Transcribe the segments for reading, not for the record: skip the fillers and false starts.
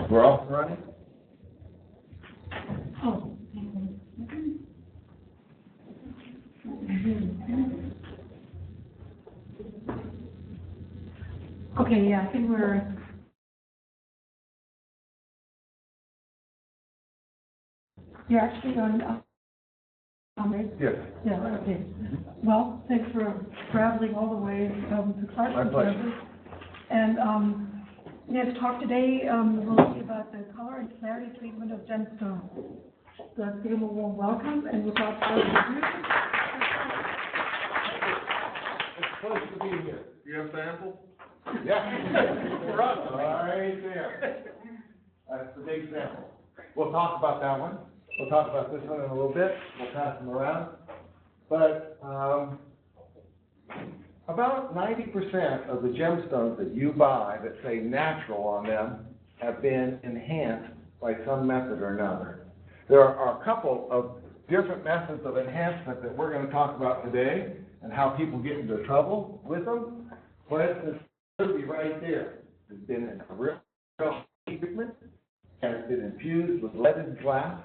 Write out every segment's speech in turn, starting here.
We're off and running? Oh. Okay, yeah, I think we're... You're actually on... right? Yes. Yeah, okay. Well, thanks for traveling all the way to Clark. My pleasure. And we have talked today mostly about the color and clarity treatment of gemstones. So let's give them a warm welcome, and without further ado... It's a pleasure to be here. Do you have samples? Yeah. For us, right there. That's the big sample. We'll talk about that one. We'll talk about this one in a little bit. We'll pass them around. But about 90% of the gemstones that you buy that say natural on them have been enhanced by some method or another. There are a couple of different methods of enhancement that we're going to talk about today and how people get into trouble with them. For instance, Ruby right there has been in a real treatment and it's been infused with leaded glass.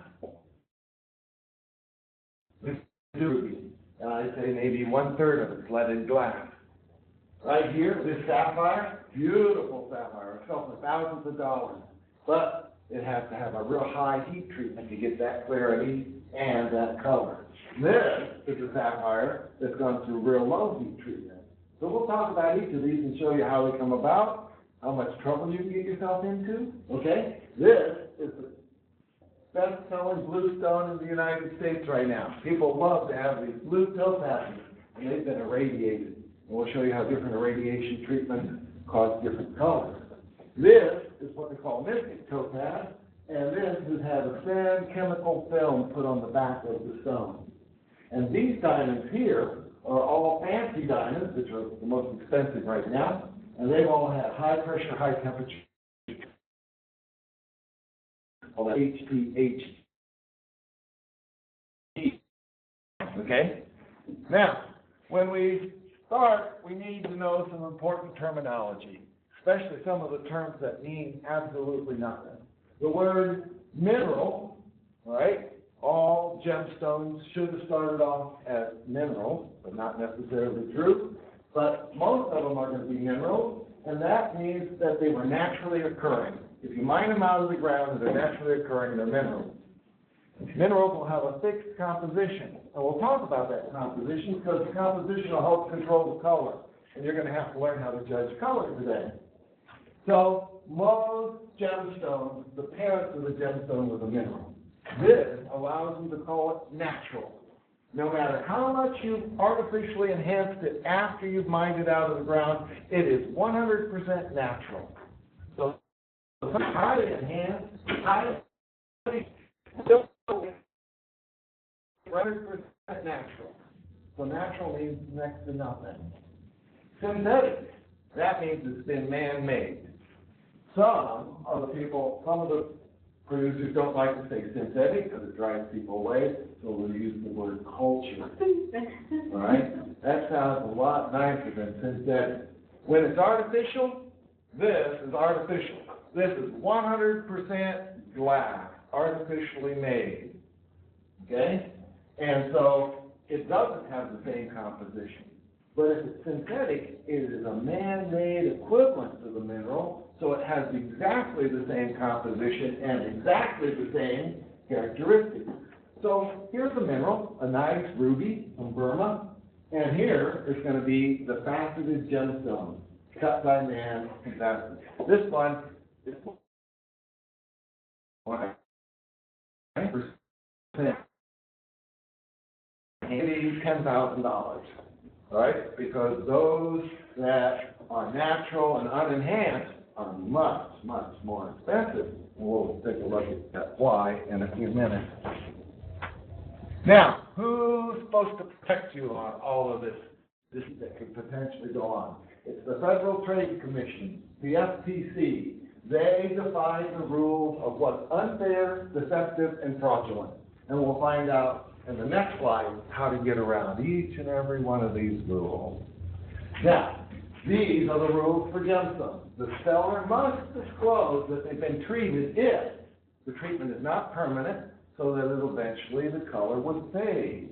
This is Ruby, and I'd say maybe 1/3 of it's leaded glass. Right here, this sapphire, beautiful sapphire, it sells for thousands of dollars, but it has to have a real high heat treatment to get that clarity and that color. This is a sapphire that's gone through real low heat treatment. So we'll talk about each of these and show you how they come about, how much trouble you can get yourself into, okay? This is the best-selling blue stone in the United States right now. People love to have these blue topazes, and they've been irradiated. And we'll show you how different irradiation treatments cause different colors. This is what they call mystic topaz, and this has had a thin chemical film put on the back of the stone. And these diamonds here are all fancy diamonds, which are the most expensive right now, and they've all had high pressure, high temperature. All that HPH. Okay? Now, when we start, we need to know some important terminology, especially some of the terms that mean absolutely nothing. The word mineral, right? All gemstones should have started off as minerals, but not necessarily true. But most of them are going to be minerals, and that means that they were naturally occurring. If you mine them out of the ground and they're naturally occurring, they're minerals. Minerals will have a fixed composition, and we'll talk about that composition because the composition will help control the color, and you're going to have to learn how to judge color today. So most gemstones, the parents of the gemstone was a mineral. This allows you to call it natural. No matter how much you've artificially enhanced it after you've mined it out of the ground, it is 100% natural. So highly enhanced, highly still 100% natural. So natural means next to nothing. Synthetic, that means it's been man-made. Some of the producers don't like to say synthetic because it drives people away, so we'll use the word culture. All right? That sounds a lot nicer than synthetic. When it's artificial, this is artificial. This is 100% glass, artificially made. Okay? And so it doesn't have the same composition. But if it's synthetic, it is a man-made equivalent to the mineral, so it has exactly the same composition and exactly the same characteristics. So here's a mineral, a nice ruby from Burma, and here is going to be the faceted gemstone, cut by man and faceted. This one is 100%, maybe $10,000. Right? Because those that are natural and unenhanced are much, much more expensive. And we'll take a look at why in a few minutes. Now, who's supposed to protect you on all of this that could potentially go on? It's the Federal Trade Commission, the FTC. They define the rules of what's unfair, deceptive, and fraudulent. And we'll find out in the next slide how to get around each and every one of these rules. Now, these are the rules for gemstones. the seller must disclose that they've been treated if the treatment is not permanent, so that eventually the color would fade.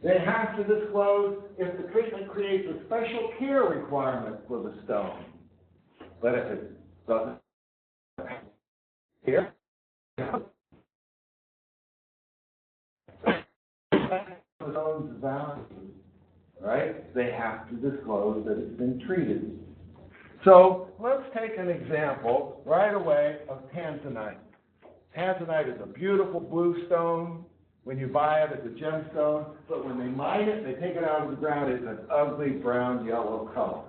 They have to disclose if the treatment creates a special care requirement for the stone. But if it doesn't here, stone's value, right? They have to disclose that it's been treated. So let's take an example right away of tanzanite. Tanzanite is a beautiful blue stone. When you buy it, it's a gemstone, but when they mine it, they take it out of the ground, it's an ugly brown yellow color.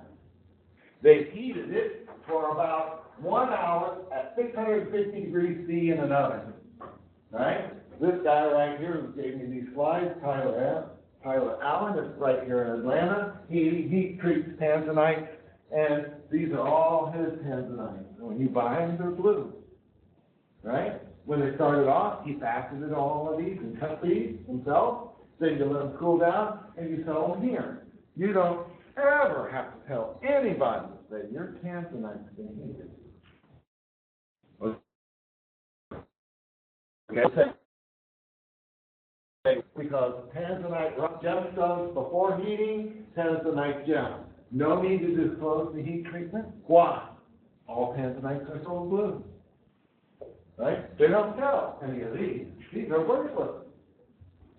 They heated it for about 1 hour at 650 degrees C in an oven. Right? This guy right here who gave me these slides, Tyler Allen, is right here in Atlanta. He treats tanzanite, and these are all his tanzanites. When you buy them, they're blue. Right? When they started off, he faceted all of these and cut these himself. Then you let them cool down, and you sell them here. You don't ever have to tell anybody that your tanzanite's been heated. Okay? Because tanzanite gemstones before heating, tanzanite gem. No need to disclose the heat treatment. Why? All tanzanites are sold blue. Right? They don't sell any of these. These are worthless.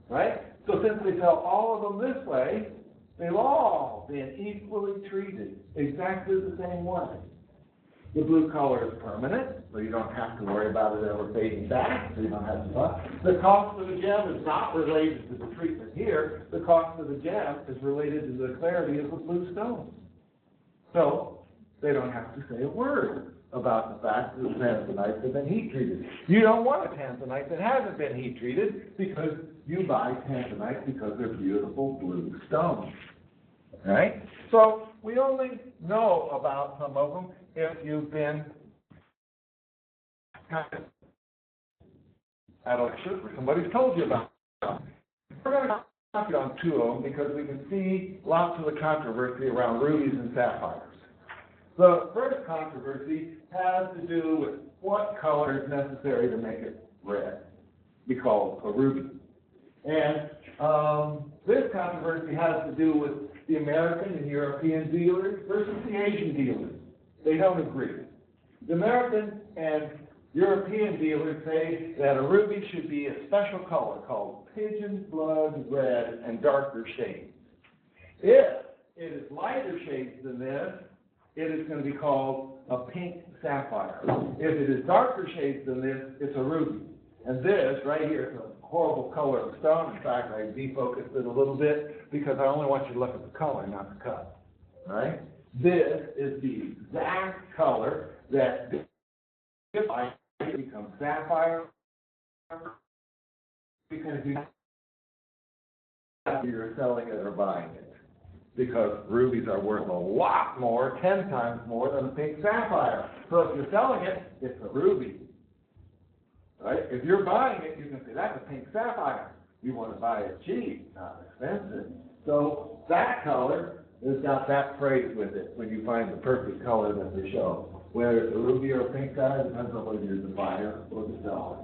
Right? So since they sell all of them this way, they've all been equally treated exactly the same way. The blue color is permanent, so you don't have to worry about it ever fading back, so you don't have to buy. The cost of the gem is not related to the treatment here. The cost of the gem is related to the clarity of the blue stones. So they don't have to say a word about the fact that the tanzanites have been heat treated. You don't want a tanzanite that hasn't been heat treated because you buy tanzanite because they're beautiful blue stones. Right? So we only know about some of them if you've been at a lecture or somebody's told you about them. We're going to talk on two of them because we can see lots of the controversy around rubies and sapphires. The first controversy has to do with what color is necessary to make it red, be called a ruby. And this controversy has to do with the American and European dealers versus the Asian dealers. They don't agree. The American and European dealers say that a ruby should be a special color called pigeon blood red and darker shades. If it is lighter shades than this, it is going to be called a pink sapphire. If it is darker shades than this, it's a ruby. And this right here is a horrible color of stone. In fact, I defocused it a little bit because I only want you to look at the color, not the cut. All right? This is the exact color that becomes sapphire because you're selling it or buying it. Because rubies are worth a lot more, 10 times more than a pink sapphire. So if you're selling it, it's a ruby. Right? If you're buying it, you can say, that's a pink sapphire. You want to buy it cheap, not expensive. So that color has got that phrase with it when you find the perfect color that they show. Whether it's a ruby or a pink color, depends on whether you're the buyer or the seller.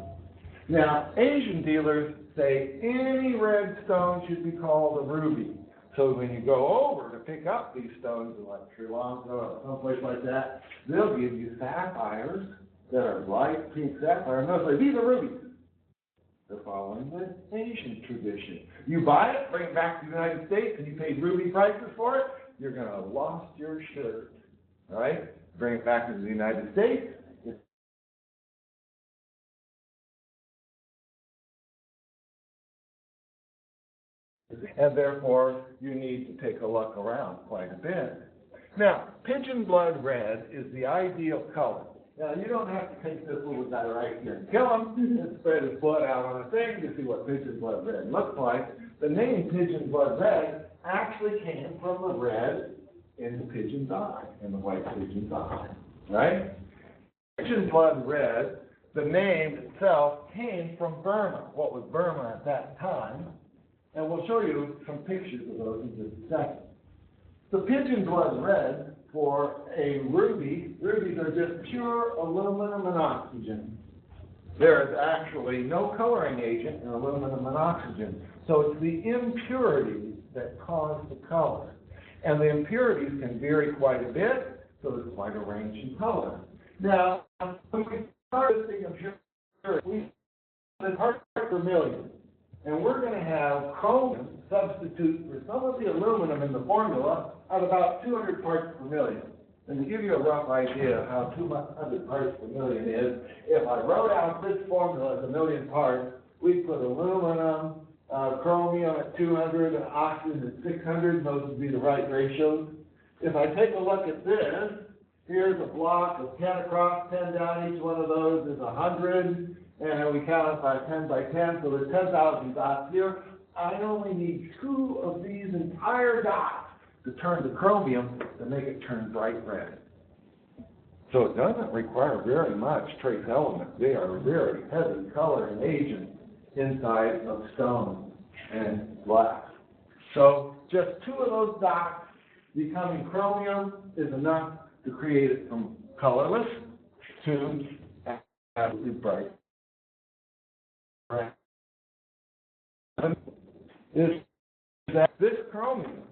Now, Asian dealers say any red stone should be called a ruby. So when you go over to pick up these stones in like Sri Lanka or someplace like that, they'll give you sapphires that are light pink sapphire, and they'll say, these are rubies. They're following the Asian tradition. You buy it, bring it back to the United States, and you paid ruby prices for it, you're going to have lost your shirt. All right? Bring it back to the United States. And therefore, you need to take a look around quite a bit. Now, pigeon blood red is the ideal color. Now, you don't have to take this little guy right here and kill him and spread his blood out on a thing to see what pigeon blood red looks like. The name pigeon blood red actually came from the red in the pigeon's eye, in the white pigeon's eye, right? Pigeon blood red, the name itself came from Burma, what was Burma at that time. And we'll show you some pictures of those in just a second. The pigeon blood red for a ruby. Rubies are just pure aluminum and oxygen. There is actually no coloring agent in aluminum and oxygen. So it's the impurities that cause the color. And the impurities can vary quite a bit, so there's quite a range in color. Now, when we start listing impurities, we have parts per million. And we're going to have chromium substitute for some of the aluminum in the formula at about 200 parts per million. And to give you a rough idea of how 200 parts per million is, if I wrote out this formula as a million parts, we'd put aluminum, chromium at 200, and oxygen at 600. Those would be the right ratios. If I take a look at this, here's a block of 10 across, 10 down. Each one of those is 100. And we count it by 10 by 10, so there's 10,000 dots here. I only need 2 of these entire dots to turn the chromium to make it turn bright red. So it doesn't require very much trace elements. They are very heavy coloring agents inside of stone and glass. So just 2 of those dots becoming chromium is enough to create it from colorless to absolutely bright. Is that this chromium,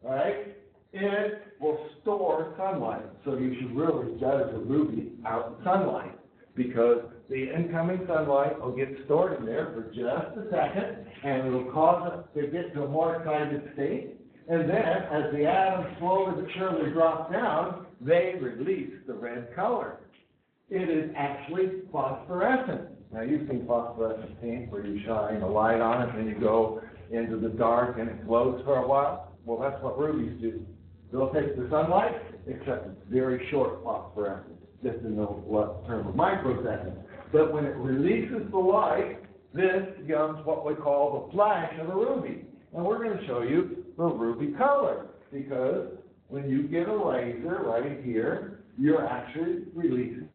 right, it will store sunlight. So you should really judge a ruby out in sunlight, because the incoming sunlight will get stored in there for just a second, and it'll cause it to get to a more excited state. And then, as the atoms slowly but surely drop down, they release the red color. It is actually phosphorescent. Now, you've seen phosphorescent paint where you shine a light on it and you go into the dark and it glows for a while. Well, that's what rubies do. They'll take the sunlight, except it's very short phosphorescence, just in the term of microseconds. But when it releases the light, this becomes what we call the flash of a ruby. And we're going to show you the ruby color, because when you get a laser right here, you're actually releasing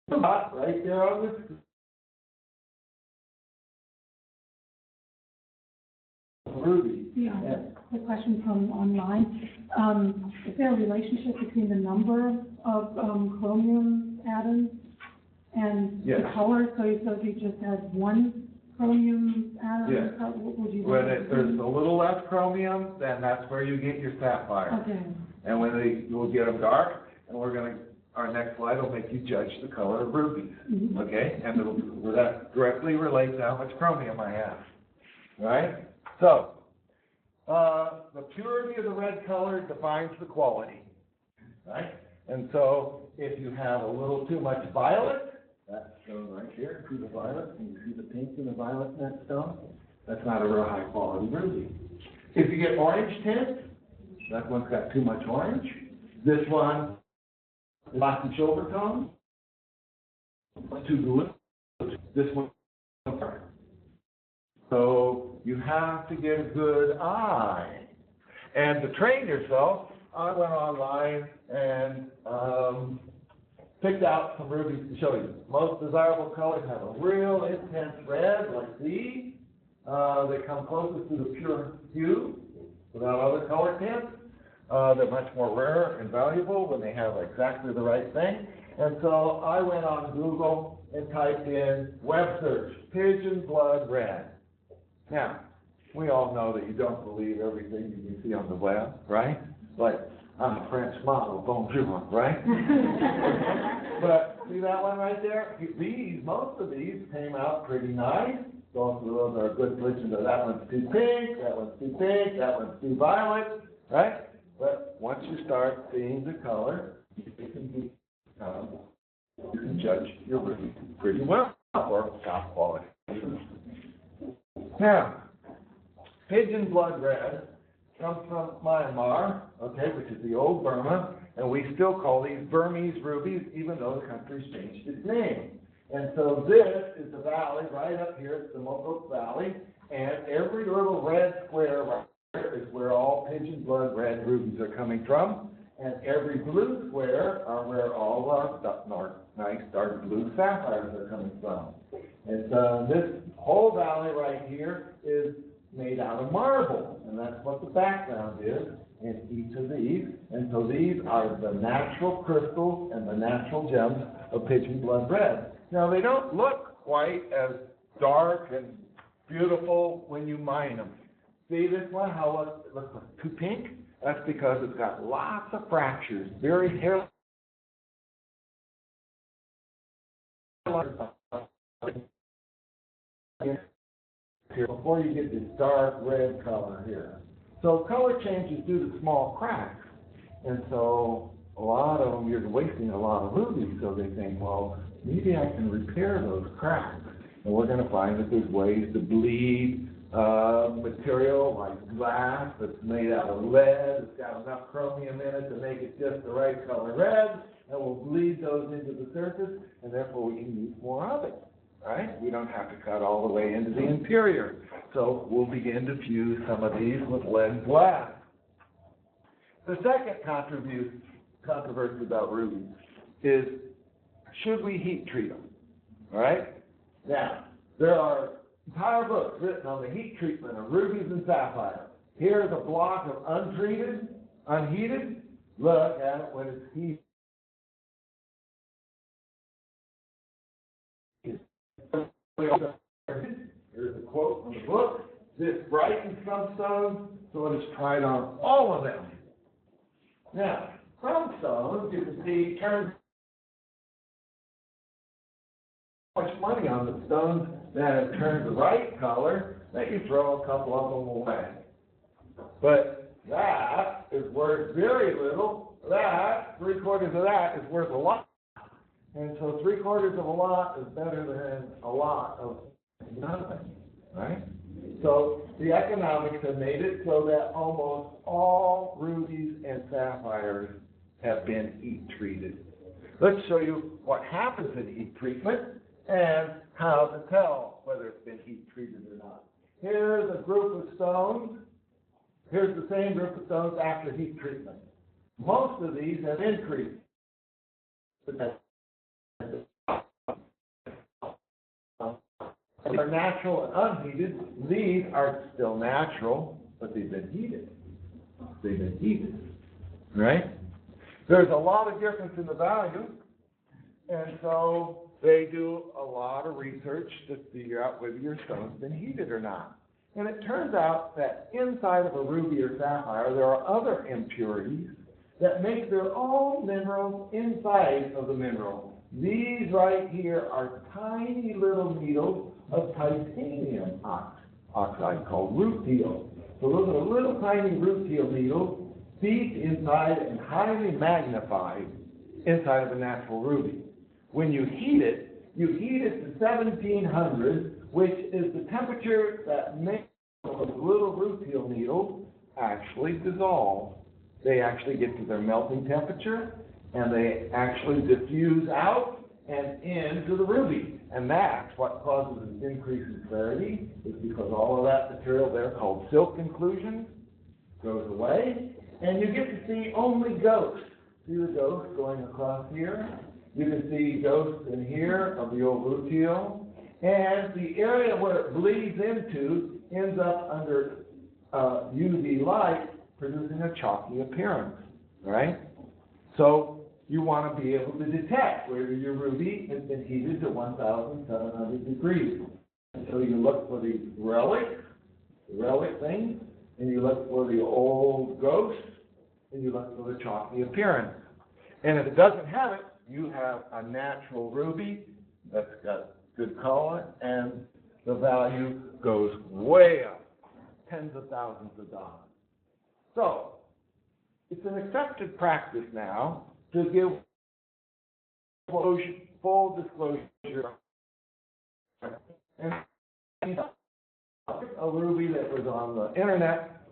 the dot right there on the screen. Ruby. Yeah, a question from online. Is there a relationship between the number of chromium atoms and Yes. the color? So if you just had one chromium atom, Yes. what would you do? When there's a little less chromium, then that's where you get your sapphire. Okay. And when you'll get them dark, and our next slide will make you judge the color of rubies. Mm-hmm. Okay? And that directly relates to how much chromium I have. Right? So, the purity of the red color defines the quality. Right? And so, if you have a little too much violet, that's shown right here, see the violet, and you see the pink in the violet in that stone? That's not a real high quality ruby. If you get orange tint, that one's got too much orange. This one, black and silver tone, too blue. This one, so you have to get a good eye. And to train yourself, I went online and picked out some rubies to show you. Most desirable colors have a real intense red, like these. They come closest to the pure hue without other color tints. They're much more rare and valuable when they have exactly the right thing. And so I went on Google and typed in web search, pigeon blood red. Now, we all know that you don't believe everything you can see on the web, right? Like, I'm a French model, bonjour, right? But see that one right there? Most of these came out pretty nice. Both of those are a good solution to that one's too pink, that one's too pink, that one's too violet, right? But once you start seeing the color, you can judge your ruby pretty well, or top quality. Now, pigeon blood red comes from Myanmar, okay, which is the old Burma, and we still call these Burmese rubies, even though the country's changed its name. And so this is the valley right up here, it's the Mogok Valley, and every little red square right here is where all pigeon blood red rubies are coming from, and every blue square are where all our nice dark blue sapphires are coming from. And so this whole valley right here is made out of marble, and that's what the background is in each of these. And so these are the natural crystals and the natural gems of pigeon blood red. Now, they don't look quite as dark and beautiful when you mine them. See this one, how it looks like too pink? That's because it's got lots of fractures, very hair. Before you get this dark red color here. So color change is due to small cracks. And so a lot of them, you're wasting a lot of rubies, so they think, well, maybe I can repair those cracks. And we're going to find that there's ways to bleed material like glass that's made out of lead. It's got enough chromium in it to make it just the right color red, and we'll bleed those into the surface, and therefore we can use more of it. Right? We don't have to cut all the way into the interior. So we'll begin to fuse some of these with lead and glass. The second controversy about rubies is, should we heat treat them? All right? Now, there are entire books written on the heat treatment of rubies and sapphires. Here's a block of untreated, unheated. Look at it when it's heated. Here's a quote from the book. This brightens some stones, so it is tried on all of them. Now, some stones, you can see, turn much money on the stones that have turned the right color that you throw a couple of them away. But that is worth very little. That, 3/4 of that, is worth a lot. And so 3/4 of a lot is better than a lot of nothing, right? So the economics have made it so that almost all rubies and sapphires have been heat treated. Let's show you what happens in heat treatment and how to tell whether it's been heat treated or not. Here's a group of stones. Here's the same group of stones after heat treatment. Most of these have increased. These are natural and unheated. These are still natural, but they've been heated. They've been heated, right? There's a lot of difference in the value, and so they do a lot of research to figure out whether your stone's been heated or not. And it turns out that inside of a ruby or sapphire, there are other impurities that make their own minerals inside of the mineral. These right here are tiny little needles of titanium oxide called rutile. So those are little tiny rutile needles deep inside and highly magnified inside of a natural ruby. When you heat it to 1700, which is the temperature that makes those little rutile needles actually dissolve. They actually get to their melting temperature, and they actually diffuse out and into the ruby. And that's what causes an increase in clarity, is because all of that material there called silk inclusion goes away, and you get to see only ghosts. See the ghost going across here? You can see ghosts in here of the old rutile, and the area where it bleeds into ends up under UV light, producing a chalky appearance, right? So you want to be able to detect whether your ruby has been heated to 1,700 degrees. And so you look for these relic things, and you look for the old ghosts, and you look for the chalky appearance. And if it doesn't have it, you have a natural ruby that's got good color, and the value goes way up, tens of thousands of dollars. So it's an accepted practice now to give full disclosure. And a ruby that was on the internet,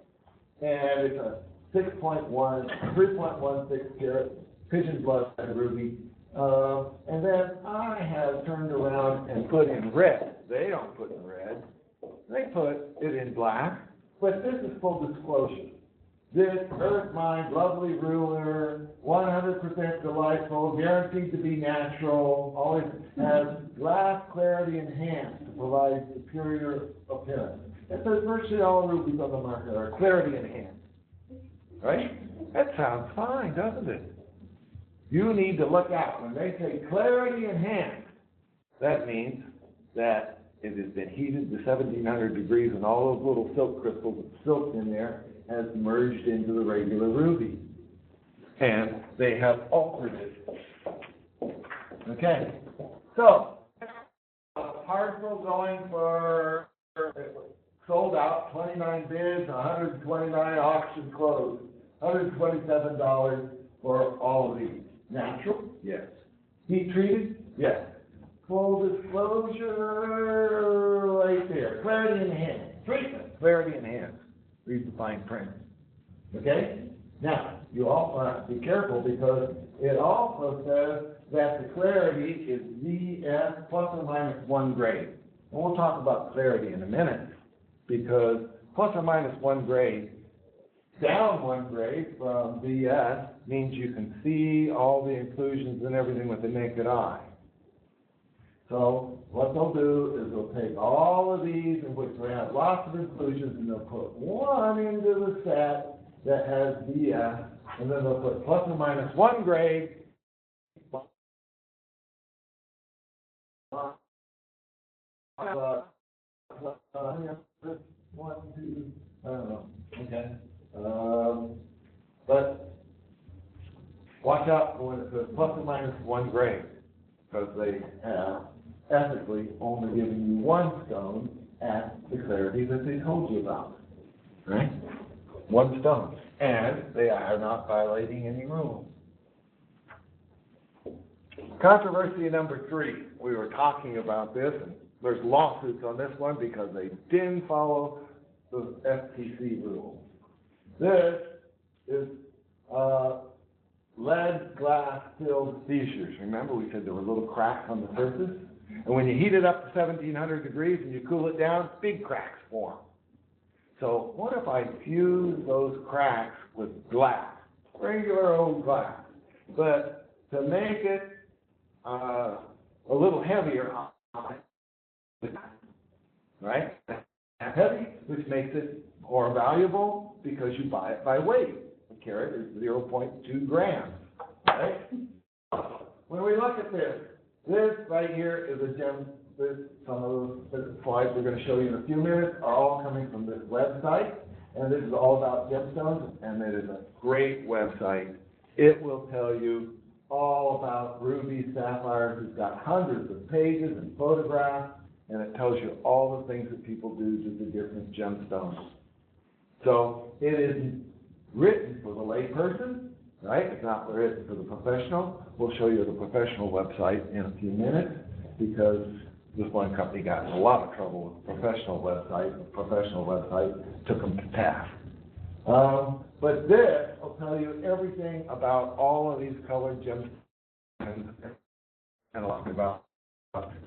and it's a 3.16 carat pigeon blood ruby. And then I have turned around and put in red. They don't put in red. They put it in black. But this is full disclosure. This earth mine, lovely ruler, 100% delightful, guaranteed to be natural, always has glass clarity enhanced to provide superior appearance. It says virtually all rubies on the market are clarity enhanced. Right? That sounds fine, doesn't it? You need to look out. When they say clarity enhanced, that means that it has been heated to 1700 degrees and all those little silk crystals and silk in there has merged into the regular ruby. And they have altered it. Okay. So, a parcel going for, sold out, 29 bids, 129 auction closed, $127 for all of these. Natural? Yes. Heat treated? Yes. Full disclosure right there. Clarity enhanced. Treatment. Clarity enhanced. Read the fine print. Okay? Now, you also have to be careful because it also says that the clarity is VS plus or minus 1 grade. And we'll talk about clarity in a minute because plus or minus 1 grade, down 1 grade from VS means you can see all the inclusions and everything with the naked eye. So what they'll do is they'll take all of these in which they have lots of inclusions and they'll put one into the set that has VS and then they'll put plus or minus 1 grade. One, two, I don't know. Okay. But watch out when it says plus or minus 1 grade, because they have ethically only given you one stone at the clarity that they told you about. Right? One stone. And they are not violating any rules. Controversy number 3. We were talking about this, and there's lawsuits on this one because they didn't follow the FTC rules. This is lead glass filled fissures. Remember we said there were little cracks on the surface? And when you heat it up to 1700 degrees and you cool it down, big cracks form. So what if I fuse those cracks with glass, regular old glass, but to make it a little heavier, right? Heavy, which makes it more valuable because you buy it by weight. A carat is 0.2 grams, right? When we look at this right here is a gem. Some of the slides we're going to show you in a few minutes are all coming from this website, and this is all about gemstones, and it is a great website. It will tell you all about rubies, sapphires. It's got hundreds of pages and photographs, and it tells you all the things that people do to the different gemstones. So it is written for the layperson, right? It's not written for the professional. We'll show you the professional website in a few minutes because this one company got in a lot of trouble with the professional website. The professional website took them to task. But this will tell you everything about all of these colored gemstones and a lot about.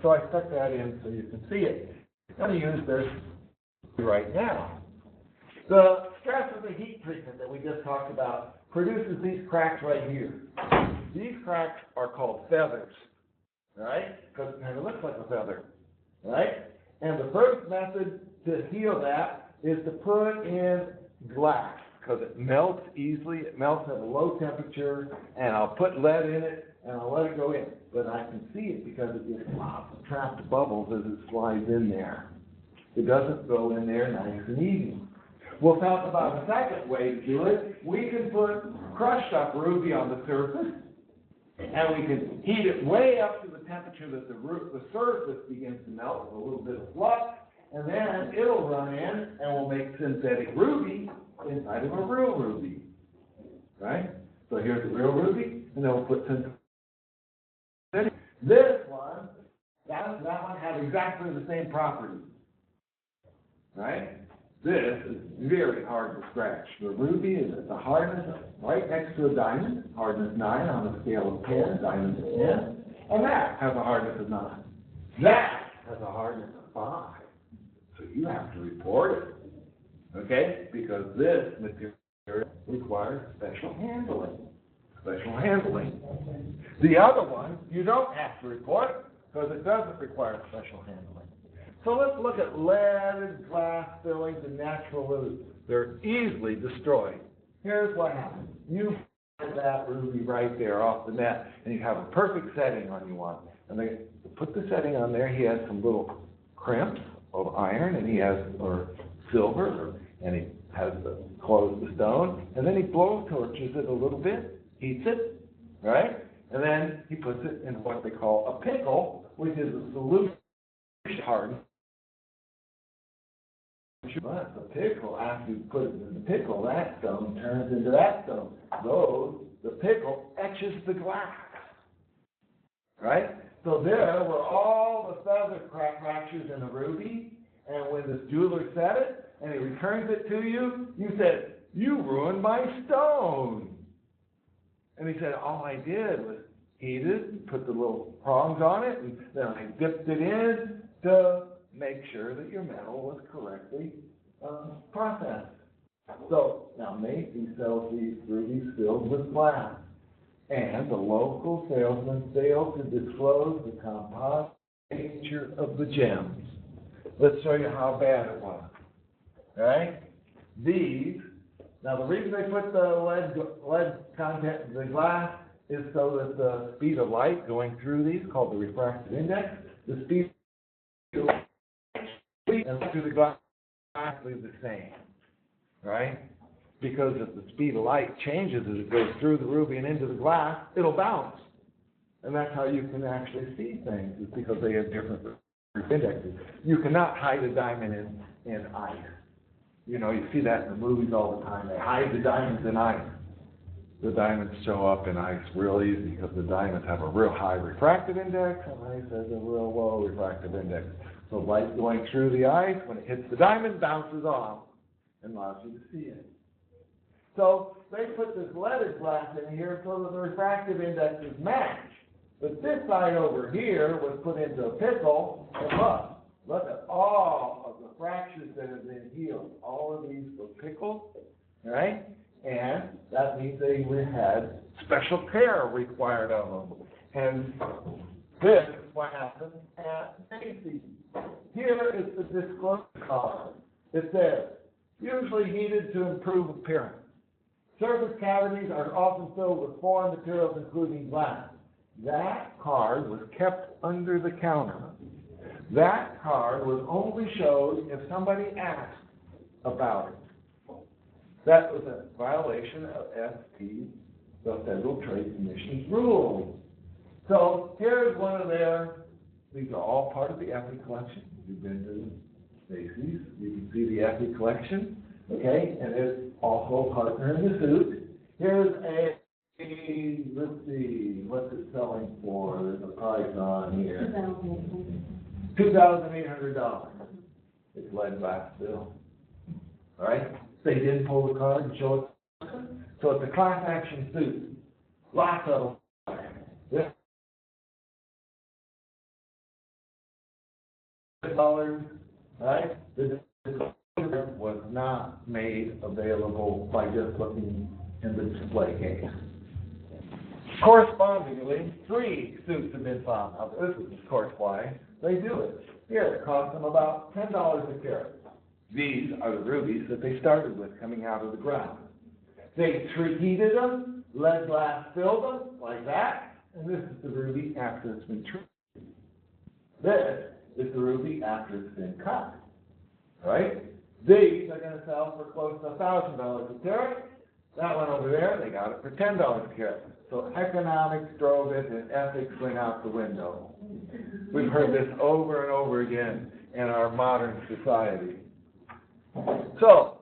So I stuck that in so you can see it. I'm going to use this right now. The stress of the heat treatment that we just talked about produces these cracks right here. These cracks are called feathers, right? Because it kind of looks like a feather, right? And the first method to heal that is to put in glass because it melts easily. It melts at a low temperature, and I'll put lead in it, and I'll let it go in. But I can see it because it gets lots of trapped bubbles as it slides in there. It doesn't go in there nice and easy. We'll talk about the second way to do it. We can put crushed up ruby on the surface, and we can heat it way up to the temperature that the surface begins to melt with a little bit of flux, and then it'll run in and we'll make synthetic ruby inside of a real ruby. Right? So here's the real ruby, and then we'll put synthetic. This one, that one has exactly the same properties. Right? This is very hard to scratch. The ruby is at the hardness right next to a diamond, hardness 9 on a scale of 10, diamond is 10, and that has a hardness of 9. That has a hardness of 5. So you have to report it, okay? Because this material requires special handling. Special handling. The other one, you don't have to report because it doesn't require special handling. So let's look at leaded glass fillings and natural rubies. They're easily destroyed. Here's what happens. You have that ruby right there off the net, and you have a perfect setting on you want. And they put the setting on there. He has some little crimps of iron, and he has, or silver, and he has to close the stone, and then he blow torches it a little bit, heats it, right? And then he puts it in what they call a pickle, which is a solution hardened. But the pickle, after you put it in the pickle, that stone turns into that stone. The pickle etches the glass, right? So there were all the feather fractures in the ruby, and when the jeweler set it, and he returns it to you, you said, "You ruined my stone." And he said, "All I did was heat it, and put the little prongs on it, and then I dipped it in to make sure that your metal was correctly processed." So now Macy sells these rubies filled with glass, and the local salesman failed to disclose the composite nature of the gems. Let's show you how bad it was. All right? These, now the reason they put the lead content in the glass is so that the speed of light going through these, called the refractive index, the speed of light and through the glass is exactly the same, right? Because if the speed of light changes as it goes through the ruby and into the glass, it'll bounce. And that's how you can actually see things, is because they have different indexes. You cannot hide a diamond in ice. You know, you see that in the movies all the time. They hide the diamonds in ice. The diamonds show up in ice real easy because the diamonds have a real high refractive index and ice has a real low refractive index. So light going through the ice, when it hits the diamond, bounces off and allows you to see it. So they put this leaded glass in here so that the refractive indexes match. But this side over here was put into a pickle, and look at all of the fractures that have been healed. All of these were pickled, right? And that means they had special care required of them. And this is what happened at Macy's. Here is the disclosure card. It says, usually heated to improve appearance. Surface cavities are often filled with foreign materials, including glass. That card was kept under the counter. That card was only showed if somebody asked about it. That was a violation of FT, the Federal Trade Commission's rules. So here's one of these are all part of the Effie collection. You've been to Macy's, you can see the Effie collection, okay? And it's also a partner in the suit. Here's let's see, what's it selling for? There's a price on here. $2,800. It's lead glass bill. All right? They didn't pull the card and show it. So it's a class action suit. Lots of them. This $100, right? This was not made available by just looking in the display case. Correspondingly, 3 suits have been found. Now, this is, of course, why they do it. Here, it costs them about $10 a carat. These are the rubies that they started with coming out of the ground. They heated them, lead glass filled them, like that, and this is the ruby after it's been treated. This is the ruby after it's been cut, right? These are going to sell for close to $1,000 a carat. That one over there, they got it for $10 a carat. So economics drove it and ethics went out the window. We've heard this over and over again in our modern society. So,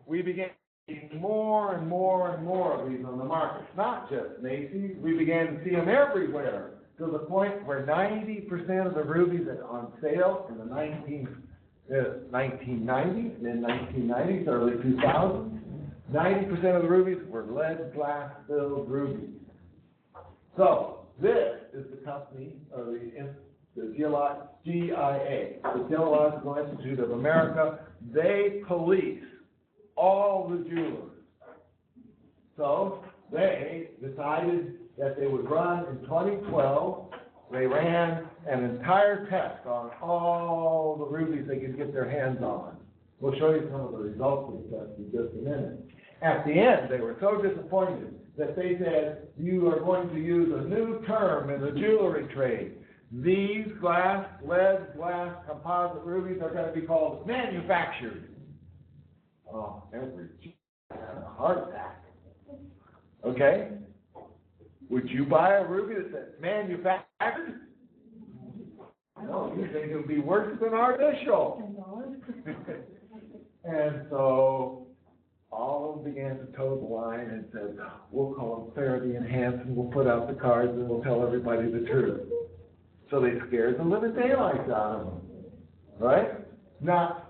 we began seeing more and more and more of these on the market. Not just Macy's, we began to see them everywhere, to the point where 90% of the rubies that on sale in the 1990s, mid-1990s, early 2000s, 90% of the rubies were lead glass filled rubies. So, this is the company, or the GIA, the Gemological Institute of America. They police all the jewelers. So, they decided that they would run in 2012 they ran an entire test on all the rubies they could get their hands on. We'll show you some of the results of the test in just a minute. At the end, they were so disappointed that they said, you are going to use a new term in the jewelry trade. These lead glass composite rubies are going to be called manufactured. Oh, every had a heart attack. Okay? Would you buy a ruby that says manufactured? No, you think it would be worse than artificial. And so all of them began to toe the line and said, we'll call them clarity enhanced and we'll put out the cards and we'll tell everybody the truth. So they scared the living daylights out of them. Right? Now,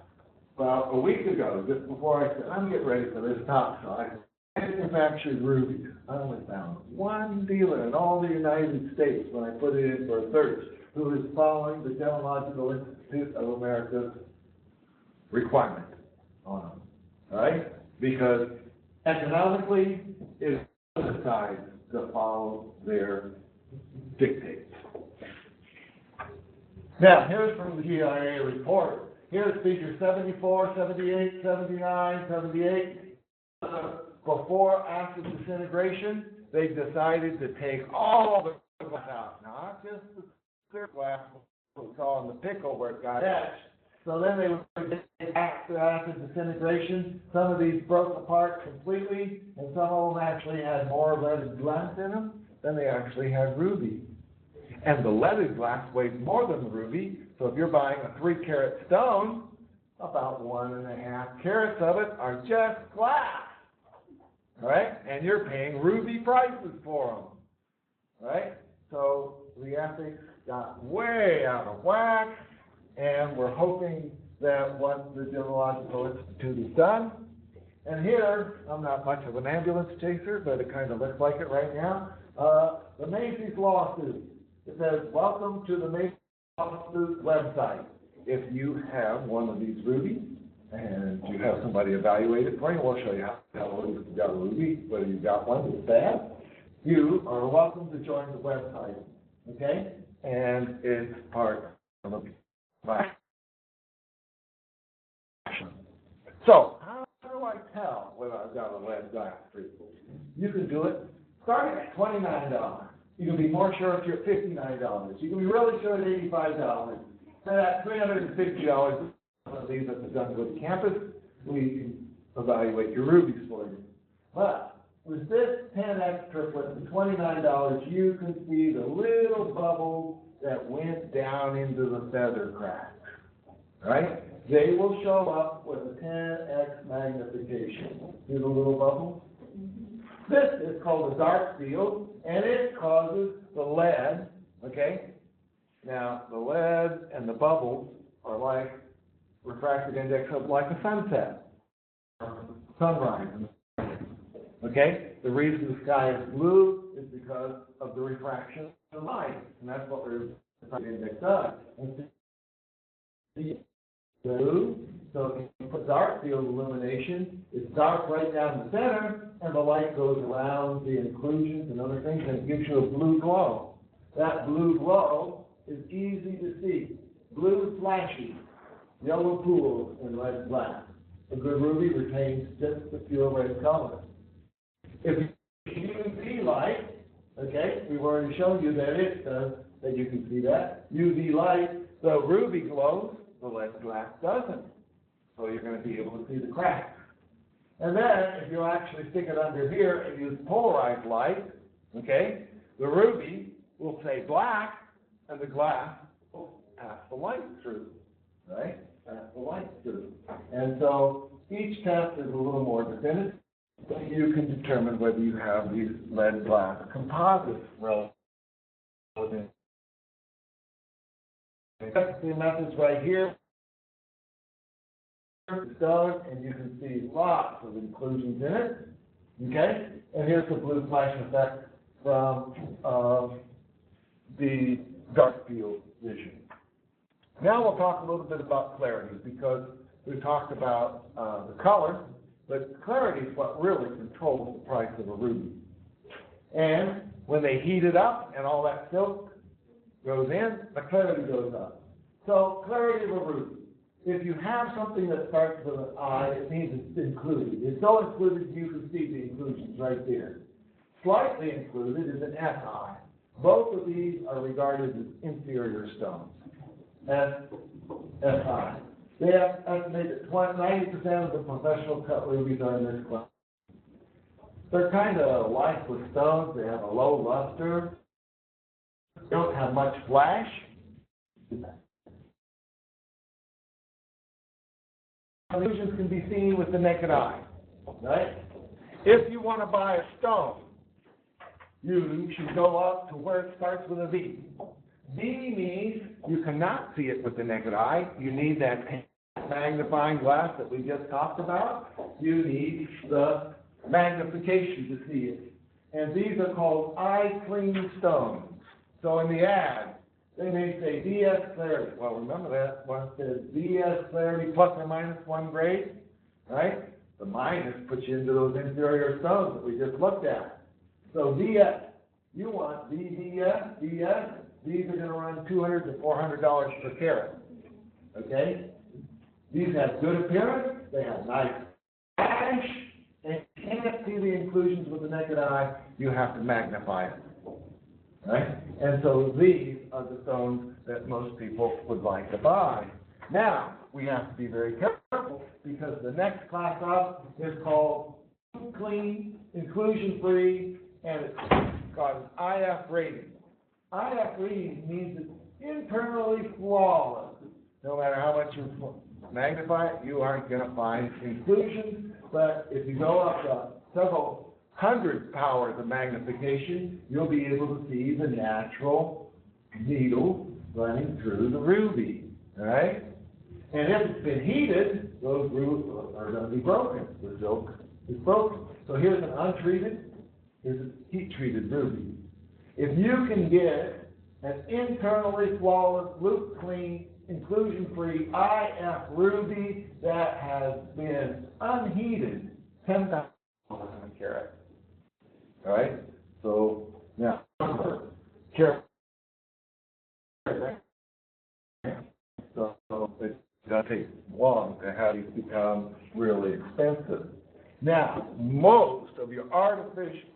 about a week ago, just before I said, I'm getting ready for this talk, so I manufactured rubies. I only found one dealer in all the United States when I put it in for a search who is following the Gemological Institute of America's requirement on them. Right? Because economically, it decides to follow their dictates. Now, here's from the GIA report. Here's figure 74, 78, 79, 78. Before acid disintegration, they decided to take all the glass out, not just the clear glass we saw in the pickle where it got etched. So then they would take after acid disintegration. Some of these broke apart completely, and some of them actually had more leaded glass in them than they actually had ruby. And the leaded glass weighed more than the ruby, so if you're buying a 3-carat stone, about 1.5 carats of it are just glass, right? And you're paying ruby prices for them, right? So the ethics got way out of whack, and we're hoping that once the Gemological Institute is done, and here, I'm not much of an ambulance chaser, but it kind of looks like it right now, the Macy's lawsuit. It says, welcome to the Macy's lawsuit website. If you have one of these rubies, and you have somebody evaluate it for you, we'll show you how to tell whether you've got a ruby, whether you've got one that's bad. You are welcome to join the website, okay? And it's part of the So, how do I tell whether I've got a lead glass treatment? You can do it starting at $29. You can be more sure if you're at $59. You can be really sure at $85. And at $350, one of these at the Dunwoody campus, we can evaluate your rubies for you. But with this 10X triplet for $29, you can see the little bubbles that went down into the feather crack. Right? They will show up with a 10X magnification. See the little bubbles? This is called a dark field, and it causes the lead, okay? Now, the lead and the bubbles are like refractive index of like a sunset, sunrise. Okay? The reason the sky is blue is because of the refraction of light, and that's what the refractive index does. And blue, so if you put dark field illumination, it's dark right down the center, and the light goes around the inclusions and other things, and it gives you a blue glow. That blue glow is easy to see. Blue is flashy, yellow pools, and red glass. A good ruby retains just the pure red color. If you UV light, okay, we've already shown you that it does, that you can see that. UV light, the ruby glows, the lead glass doesn't. So you're going to be able to see the cracks. And then, if you actually stick it under here and use polarized light, okay, the ruby will say black, and the glass will pass the light through, right? Pass the light through. And so each test is a little more definitive, so you can determine whether you have these lead glass composites relevant. The methods right here. It's done, and you can see lots of inclusions in it. Okay? And here's the blue flash effect from the dark field vision. Now we'll talk a little bit about clarity, because we talked about the color, but clarity is what really controls the price of a ruby. And when they heat it up and all that silk goes in, the clarity goes up. So clarity of a ruby. If you have something that starts with an I, it means it's included. It's so included you can see the inclusions right there. Slightly included is an SI. Both of these are regarded as inferior stones. SI. They have estimated 90% of the professional cut rubies are in this class. They're kind of lifeless stones. They have a low luster. They don't have much flash. Illusions can be seen with the naked eye, right? If you want to buy a stone, you should go up to where it starts with a V. V means you cannot see it with the naked eye. You need that magnifying glass that we just talked about. You need the magnification to see it. And these are called eye-clean stones. So in the ad, they may say DS clarity. Well, remember that one says DS clarity plus or minus 1 grade, right? The minus puts you into those inferior stones that we just looked at. So DS, you want VDS, DS, these are going to run $200 to $400 per carat, okay? These have good appearance, they have nice flash, and you can't see the inclusions with the naked eye, you have to magnify it, right? And so these are the stones that most people would like to buy. Now, we have to be very careful because the next class up is called clean, inclusion-free, and it's got an IF rating. IF rating means it's internally flawless. No matter how much you magnify it, you aren't going to find inclusions, but if you go up to several hundred powers of magnification, you'll be able to see the natural needle running through the ruby, all right? And if it's been heated, those rubies are going to be broken. The silk is broken. So here's an untreated, here's a heat-treated ruby. If you can get an internally flawless, loop-clean, inclusion-free IF ruby that has been unheated, 10,000 a carat. All right? So now, careful. So it does take long to have these become really expensive. Now, most of your artificial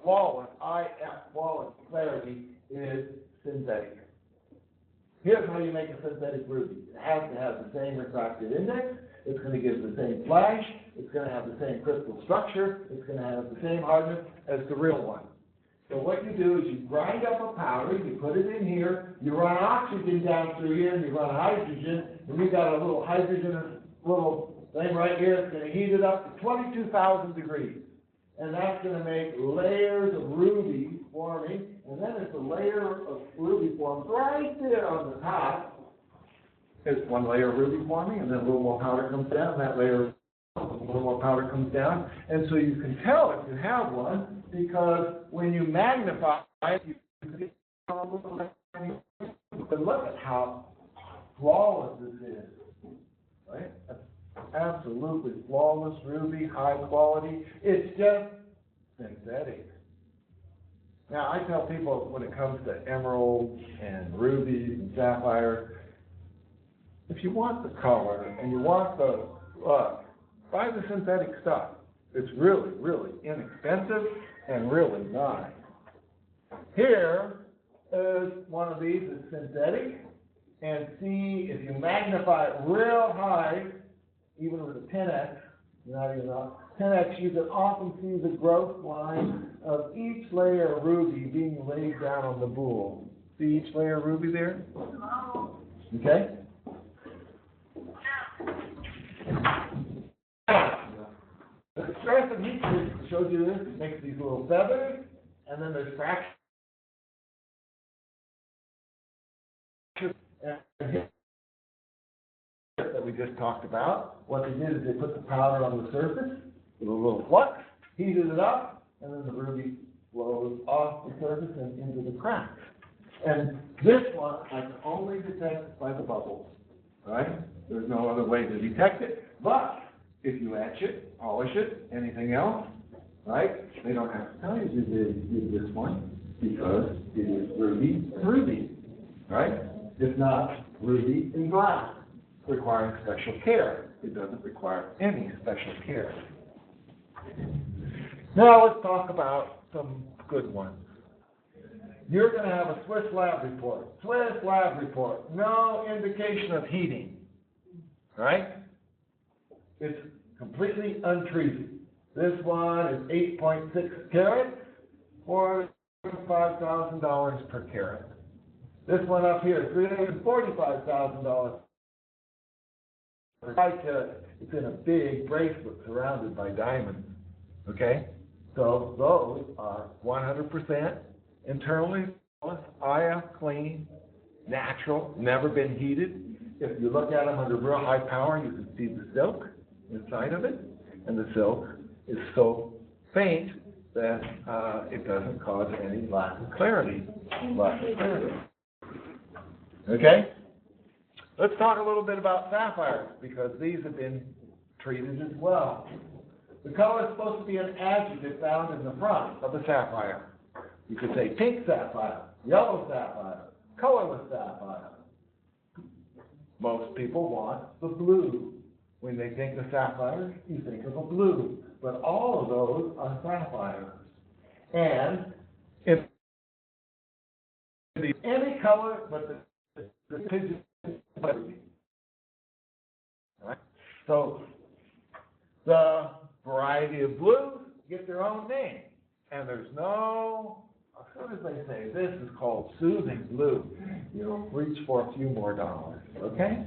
flawless IF flawless clarity is synthetic. Here's how you make a synthetic ruby. It has to have the same refractive index. It's going to give the same flash. It's going to have the same crystal structure. It's going to have the same hardness as the real one. So what you do is you grind up a powder, you put it in here, you run oxygen down through here, and you run hydrogen, and you got a little hydrogen little thing right here. It's going to heat it up to 22,000 degrees. And that's going to make layers of ruby forming, and then it's a layer of ruby forms right there on the top. There's one layer of ruby forming, and then a little more powder comes down, and that layer, a little more powder comes down. And so you can tell if you have one, because when you magnify it, you can see a little tiny. But look at how flawless this is, right? Absolutely flawless ruby, high quality. It's just synthetic. Now, I tell people when it comes to emeralds and rubies and sapphires, if you want the color and you want the look, buy the synthetic stuff. It's really, really inexpensive and really nice. Here is one of these that's synthetic, and see if you magnify it real high, even with a 10x, not even a 10x, you can often see the growth line of each layer of ruby being laid down on the boule. See each layer of ruby there? Okay? The stress of heat shows you this. It makes these little feathers, and then there's fractures. That we just talked about. What they did is they put the powder on the surface with a little flux, heated it up, and then the ruby flows off the surface and into the cracks. And this one I can only detect by the bubbles. Right? There's no other way to detect it. But if you etch it, polish it, anything else, right? They don't have to tell you did this one. because it is ruby and ruby, right? It's not ruby and glass, requiring special care. It doesn't require any special care. Now let's talk about some good ones. You're going to have a Swiss lab report. Swiss lab report, no indication of heating, right? It's completely untreated. This one is 8.6 carat for $5,000 per carat. This one up here, $345,000 per 5 carat. It's in a big bracelet surrounded by diamonds. Okay? So those are 100% internally IF clean, natural, never been heated. If you look at them under real high power, you can see the silk inside of it, and the silk is so faint that it doesn't cause any lack of clarity. Okay? Let's talk a little bit about sapphires, because these have been treated as well. The color is supposed to be an adjective found in the front of the sapphire. You could say pink sapphire, yellow sapphire, colorless sapphire. Most people want the blue. When they think of sapphires, you think of a blue. But all of those are sapphires. And if any color but the pigeon, right? So the variety of blues get their own name. And there's no, as soon as they say this is called soothing blue, you'll reach for a few more dollars, okay?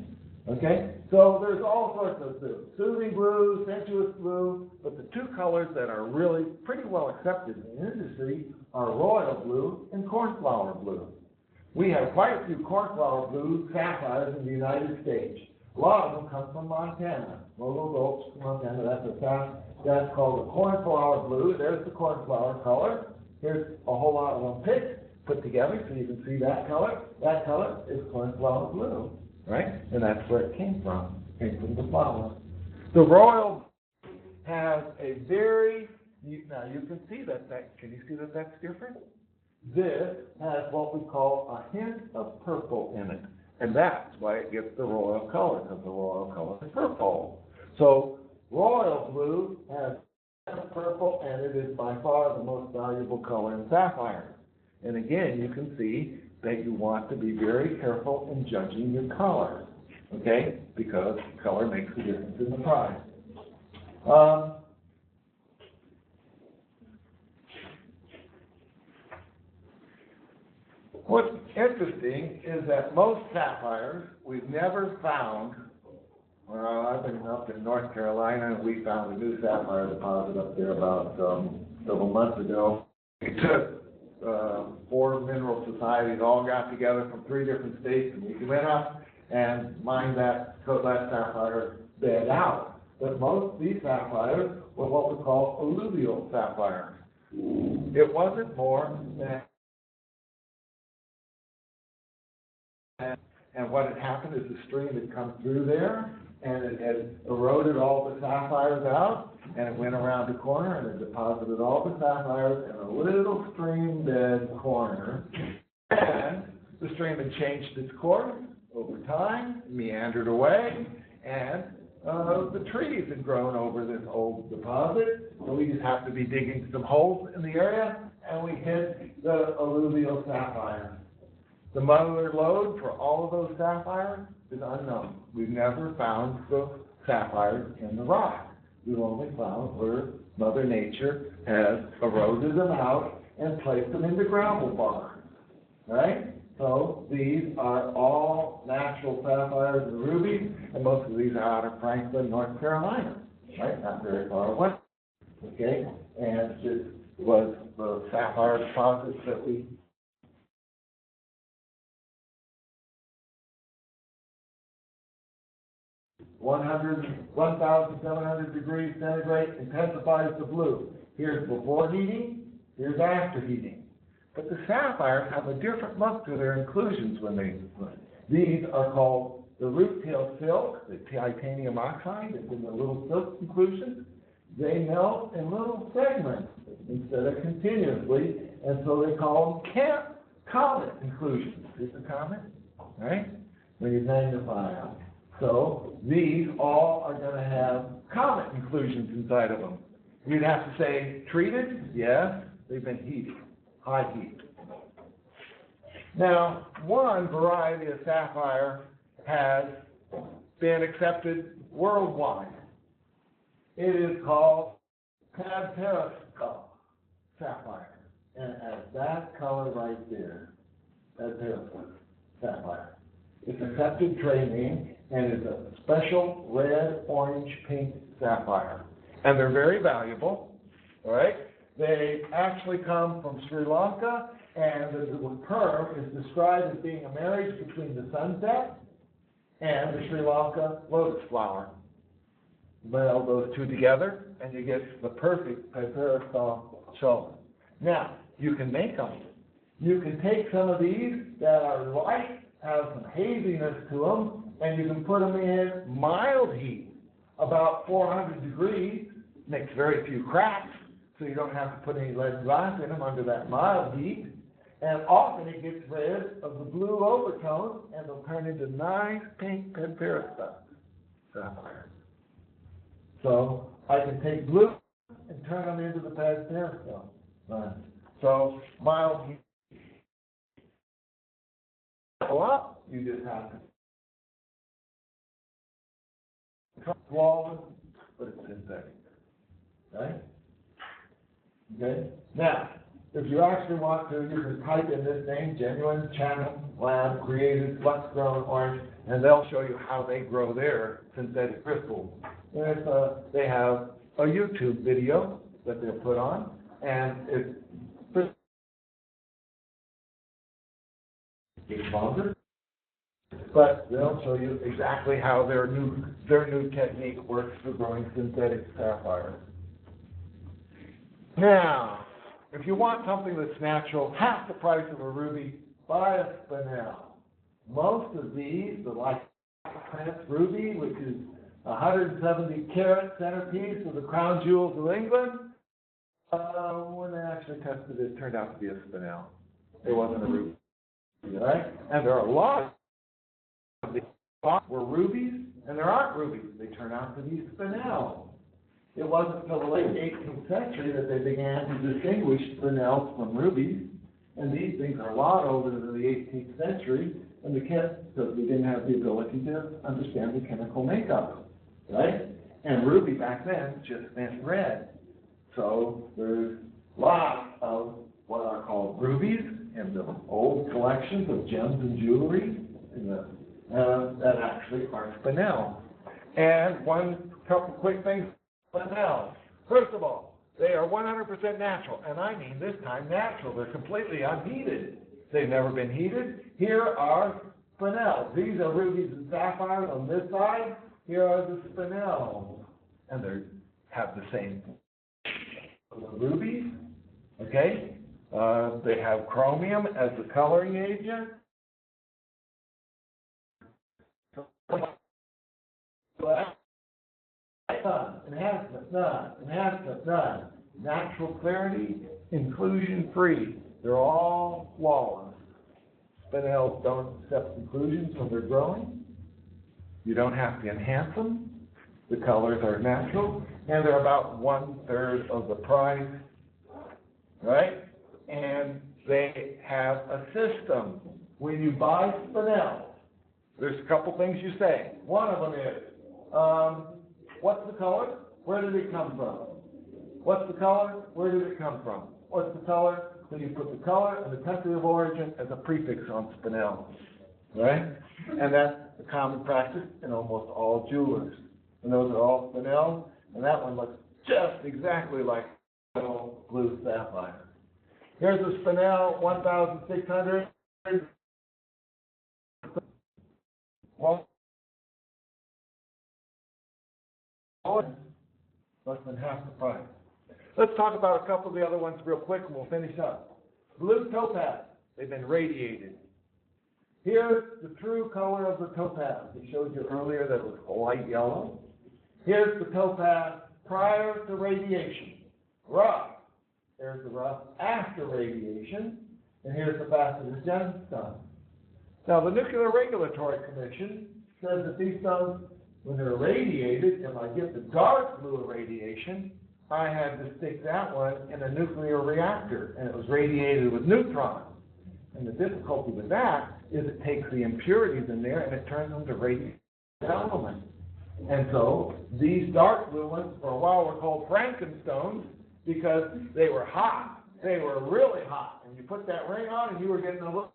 Okay? So there's all sorts of blue. Soothing blue, sensuous blue, but the two colors that are really pretty well accepted in the industry are royal blue and cornflower blue. We have quite a few cornflower blue sapphires in the United States. A lot of them come from Montana. Mogok, Montana, that's called the cornflower blue. There's the cornflower color. Here's a whole lot of them picked, put together so you can see that color. That color is cornflower blue, right? And that's where it came from. It came from the flower. The royal has a very, now you can see that, can you see that that's different? This has what we call a hint of purple in it. And that's why it gets the royal color, because the royal color is purple. So royal blue has purple, and it is by far the most valuable color in sapphire. And again, you can see that you want to be very careful in judging your color, okay? Because color makes a difference in the price. What's interesting is that most sapphires we've never found. Well, I've been up in North Carolina, and we found a new sapphire deposit up there about several months ago. We took 4 mineral societies, all got together from 3 different states, and we went up and mined that sapphire bed out. But most of these sapphires were what we call alluvial sapphires. It wasn't more than. And what had happened is the stream had come through there, and it had eroded all the sapphires out, and it went around the corner, and it deposited all the sapphires in a little stream bed corner. And the stream had changed its course over time, meandered away, and the trees had grown over this old deposit. So we just happened to be digging some holes in the area, and we hit the alluvial sapphires. The molecular load for all of those sapphires is unknown. We've never found the sapphires in the rock. We've only found where Mother Nature has eroded them out and placed them into gravel bars, right? So these are all natural sapphires and rubies, and most of these are out of Franklin, North Carolina, right? Not very far away, okay? And this was the sapphire deposits that we 1,700 degrees centigrade intensifies the blue. Here's before heating, here's after heating. But the sapphires have a different look to their inclusions when they, these are called the root tail silk, the titanium oxide, it's in the little silk inclusions. They melt in little segments instead of continuously, And so they call them comet inclusions. See the comet? Right? When you magnify them. So these all are going to have comet inclusions inside of them. You'd have to say treated? Yes. They've been heated. High heat. Now, one variety of sapphire has been accepted worldwide. It is called Padparadscha Sapphire. And it has that color right there. Padparadscha Sapphire. It's accepted trade name, and it's a special red, orange, pink sapphire. And they're very valuable, all right? They actually come from Sri Lanka, and the term is described as being a marriage between the sunset and the Sri Lanka lotus flower. Meld those two together, and you get the perfect Padparadscha Sapphire. Now, you can make them. You can take some of these that are light, have some haziness to them, and you can put them in mild heat, about 400 degrees, makes very few cracks, so you don't have to put any lead glass in them under that mild heat. And often it gets rid of the blue overtone, and they'll turn into nice pink Padparadscha sapphire. So I can take blue and turn them into the Padparadscha. So mild heat. Well, you just have to flawless, but it's synthetic. Right? Okay? Now, if you actually want to, you can type in this name, Genuine Channel Lab Created Flux Grown Orange, and they'll show you how they grow their synthetic crystals. And they have a YouTube video that they'll put on, and it's longer, but they'll show you exactly how their new technique works for growing synthetic sapphires. Now, if you want something that's natural, half the price of a ruby, buy a spinel. Most of these, the like Prince Ruby, which is 170 carat centerpiece of the crown jewels of England, when they actually tested it, it turned out to be a spinel. It wasn't a ruby, right? And there are a lot of these were rubies, and there aren't rubies. They turn out to be spinels. It wasn't until the late 18th century that they began to distinguish spinels from rubies, and these things are a lot older than the 18th century, and because they didn't have the ability to understand the chemical makeup, right? And ruby back then just meant red. So there's lots of what are called rubies in the old collections of gems and jewelry that actually are spinels. And one couple quick things. Spinels. First of all, they are 100% natural, and I mean this time natural. They're completely unheated. They've never been heated. Here are spinels. These are rubies and sapphires on this side. Here are the spinels, and they have the same rubies. Okay, they have chromium as the coloring agent. None. Natural clarity, inclusion free. They're all flawless. Spinels don't accept inclusions when they're growing. You don't have to enhance them. The colors are natural, and they're about 1/3 of the price, right? And they have a system. When you buy spinels, there's a couple things you say. One of them is, what's the color? Where did it come from? What's the color? Where did it come from? What's the color? So you put the color and the country of origin as a prefix on spinels, right? And that's a common practice in almost all jewelers. And those are all spinels, and that one looks just exactly like blue sapphire. Here's a spinel, 1,600. Well, less than half the price. Let's talk about a couple of the other ones real quick, and we'll finish up. Blue topaz. They've been radiated. Here's the true color of the topaz. We showed you earlier that it was light yellow. Here's the topaz prior to radiation. Rough, There's the rough after radiation, and here's the faceted gemstone. Now, the Nuclear Regulatory Commission says that these stones, when they're irradiated, if I get the dark blue irradiation, I had to stick that one in a nuclear reactor, and it was radiated with neutrons. And the difficulty with that is it takes the impurities in there and it turns them to radioactive elements. And so these dark blue ones, for a while, were called Frankenstones because they were hot. They were really hot. And you put that ring on and you were getting a little.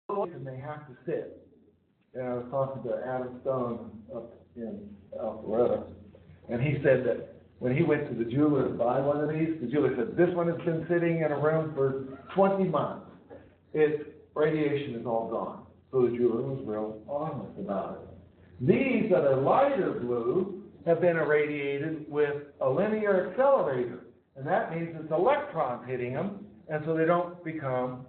And they have to sit. And I was talking to Adam Stone up in Alpharetta, and he said that when he went to the jeweler to buy one of these, the jeweler said, this one has been sitting in a room for 20 months. Its radiation is all gone. So the jeweler was real honest about it. These that are lighter blue have been irradiated with a linear accelerator. And that means it's electrons hitting them, and so they don't become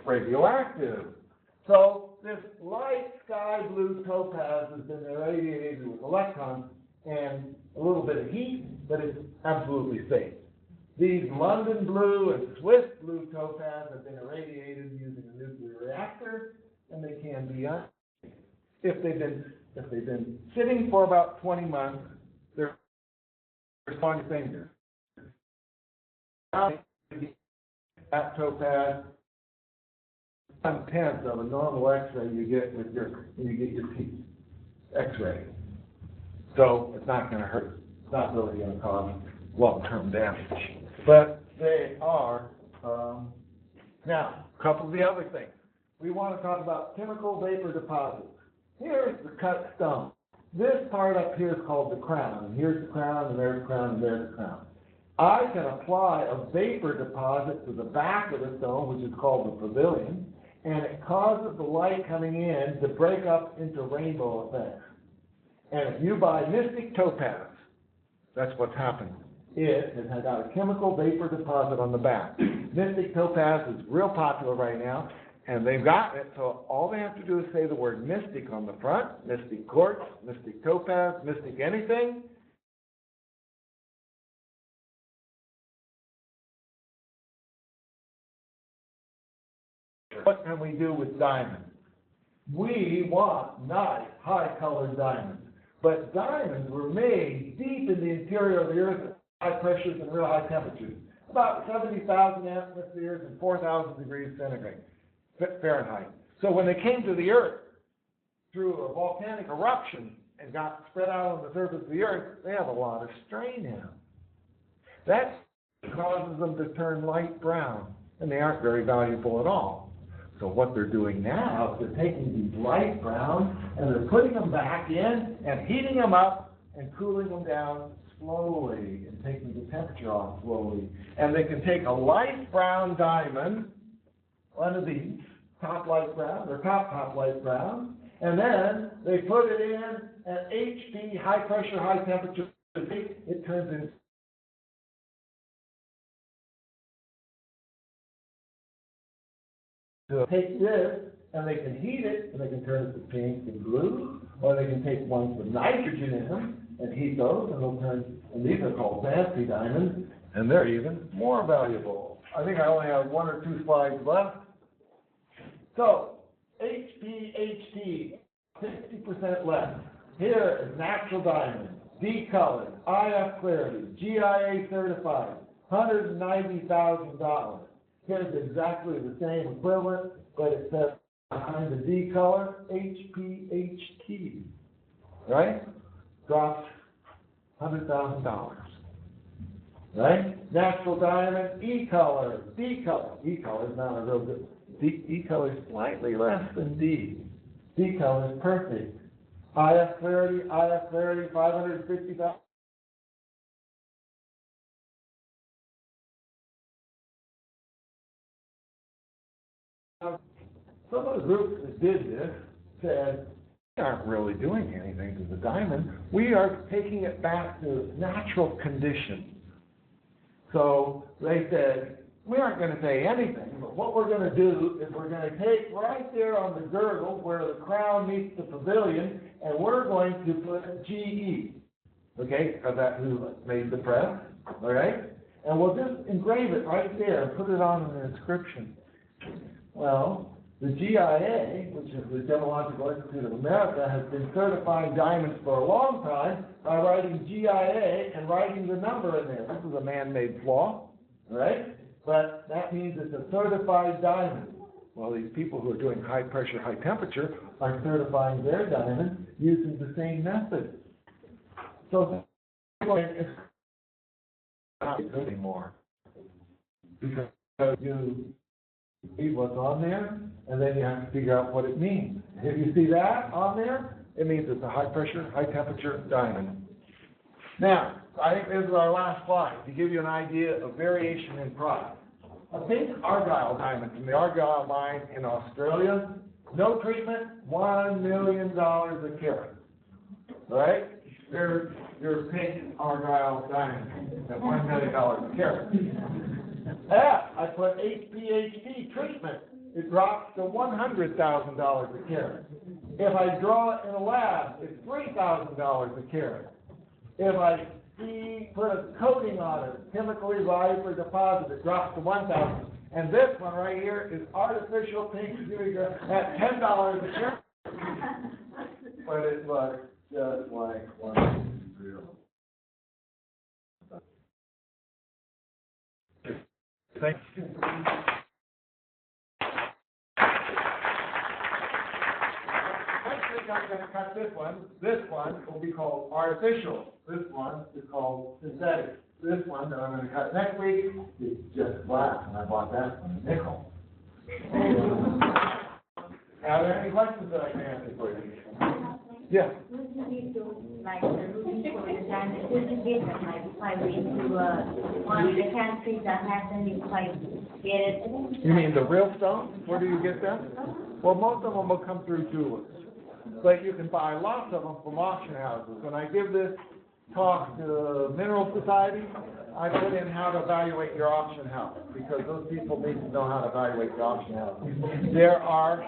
radioactive. So this light sky blue topaz has been irradiated with electrons and a little bit of heat, but it's absolutely safe. These London blue and Swiss blue topaz have been irradiated using a nuclear reactor, and they can be unsafe. If they've been sitting for about 20 months, they're responding fingers. That topaz, 1/10 of a normal X-ray you get when you get your teeth X-ray. So it's not going to hurt. It's not really going to cause long-term damage. But they are. Now, a couple of the other things. We want to talk about chemical vapor deposits. Here's the cut stone. This part up here is called the crown. And here's the crown, and there's the crown, and there's the crown. I can apply a vapor deposit to the back of the stone, which is called the pavilion, and it causes the light coming in to break up into rainbow effects. And if you buy Mystic Topaz, that's what's happening. It has got a chemical vapor deposit on the back. Mystic Topaz is real popular right now, and they've got it, so all they have to do is say the word Mystic on the front, Mystic Quartz, Mystic Topaz, Mystic anything. What can we do with diamonds? We want nice, high-colored diamonds. But diamonds were made deep in the interior of the earth at high pressures and real high temperatures, about 70,000 atmospheres and 4,000 degrees centigrade, Fahrenheit. So when they came to the earth through a volcanic eruption and got spread out on the surface of the earth, they have a lot of strain in them. That causes them to turn light brown, and they aren't very valuable at all. So what they're doing now is they're taking these light browns and they're putting them back in and heating them up and cooling them down slowly and taking the temperature off slowly. And they can take a light brown diamond, one of these, top light brown, or top light brown, and then they put it in at HP, high pressure, high temperature. It turns into take this, and they can heat it, and they can turn it to pink and blue, or they can take ones with nitrogen in them and heat those, and they'll turn, and these are called fancy diamonds, and they're even more valuable. I think I only have 1 or 2 slides left. So, HPHT, 60% less. Here is natural diamond, D-colored, IF clarity, GIA certified, $190,000. Here's exactly the same equivalent, but it says behind the D color, HPHT, right? Drops $100,000, right? Natural diamond, E color, D color. E color is not a real good, E color is slightly less than D. D color is perfect. IF clarity, 550,000. Some of the groups that did this said, we aren't really doing anything to the diamond. We are taking it back to its natural condition. So they said, we aren't going to say anything, but what we're going to do is we're going to take right there on the girdle where the crown meets the pavilion, and we're going to put GE, okay, because that's who made the press, all right? And we'll just engrave it right there and put it on an inscription. Well, the GIA, which is the Gemological Institute of America, has been certifying diamonds for a long time by writing GIA and writing the number in there. This is a man-made flaw, all right? But that means it's a certified diamond. Well, these people who are doing high pressure, high temperature are certifying their diamonds using the same method. So it's not good anymore because you see what's on there, and then you have to figure out what it means. If you see that on there, it means it's a high pressure, high temperature diamond. Now, I think this is our last slide to give you an idea of variation in price. A big Argyle diamond from the Argyle mine in Australia, no treatment, $1 million a carat. All right? There's your pink Argyle diamond at $1 million a carat. I put HPHT treatment, it drops to $100,000 a carat. If I draw it in a lab, it's $3,000 a carat. If I put a coating on it, chemically live or deposit, it drops to $1,000. And this one right here is artificial pink vinegar at $10 a carat. But it looks just like one real. Thank you. I'm going to cut this one. This one will be called artificial. This one is called synthetic. This one that I'm going to cut next week is just glass, and I bought that from a nickel. Are there any questions that I can answer for you? Yeah. Like the Rubies for the diamond, like if I went to one of the countries that hasn't been quite get it. You mean the real stone? Where do you get them? Well, most of them will come through jewelers. But you can buy lots of them from auction houses. When I give this talk to the Mineral Society, I put in how to evaluate your auction house, because those people need to know how to evaluate the auction house. There are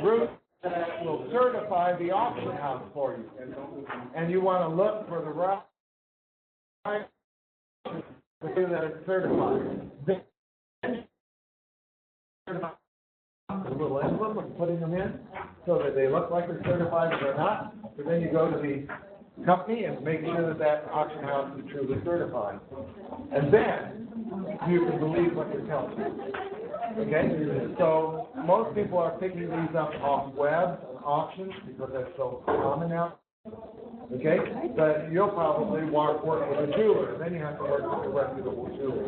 groups that will certify the auction house for you. And you want to look for the right that it's certified. A little emblem of putting them in so that they look like they're certified, but they're not. So then you go to the company and make sure that that auction house is truly certified. And then you can believe what they're telling you. Okay? So most people are picking these up off web auctions because that's so common now. Okay? But you'll probably want to work with a jeweler, and then you have to work with a reputable jeweler.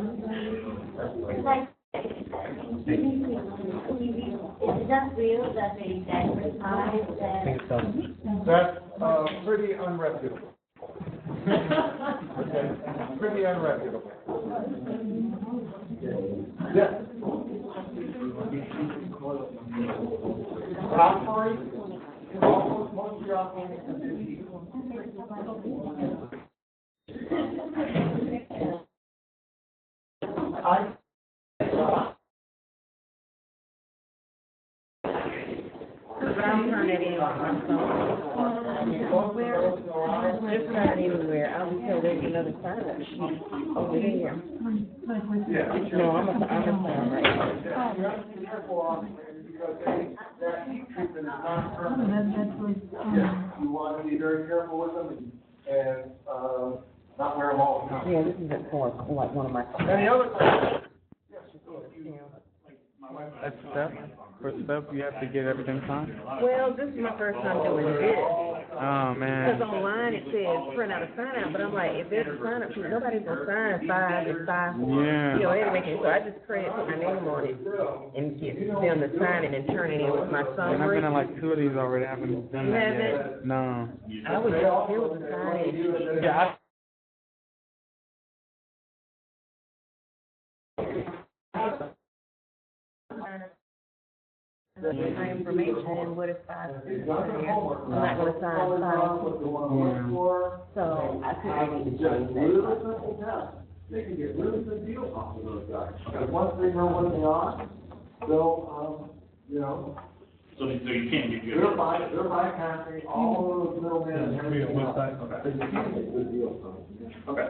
Is that real that they advertise that? That's pretty unreputable. Okay, pretty unreputable. Yes. Osprey, most of your osprey I'm turning it in on my phone. It's not anywhere. I was told there's another sign-up sheet over there. Yeah. No, I'm a sign right now. You have to be careful on because that heat treatment is not permanent. Yes, you want to be very careful with them and not wear them all the time. Yeah, this is for like one of my. Any other questions? That's step. First step, you have to get everything signed. Well, this is my first time doing this. Oh, man. Because online it says print out a sign out, but I'm like, if there's a sign up sheet, nobody's gonna sign 5 and 5. Yeah. You know, anyway, so I just print it, put my name on it, and get them to sign it and turn it in with my And I've summary. been in like 2 of these already. I haven't done that yet. No. I was just here with the sign. Yeah, My information and what is 5. I'm not gonna sign 5. So I think I need to change that. they can get really good deals off of those guys. Because once they know what they are, they'll, you know, So you can't get good. they're bypassing all of those middlemen and everything else. They can get good deals on them. Okay.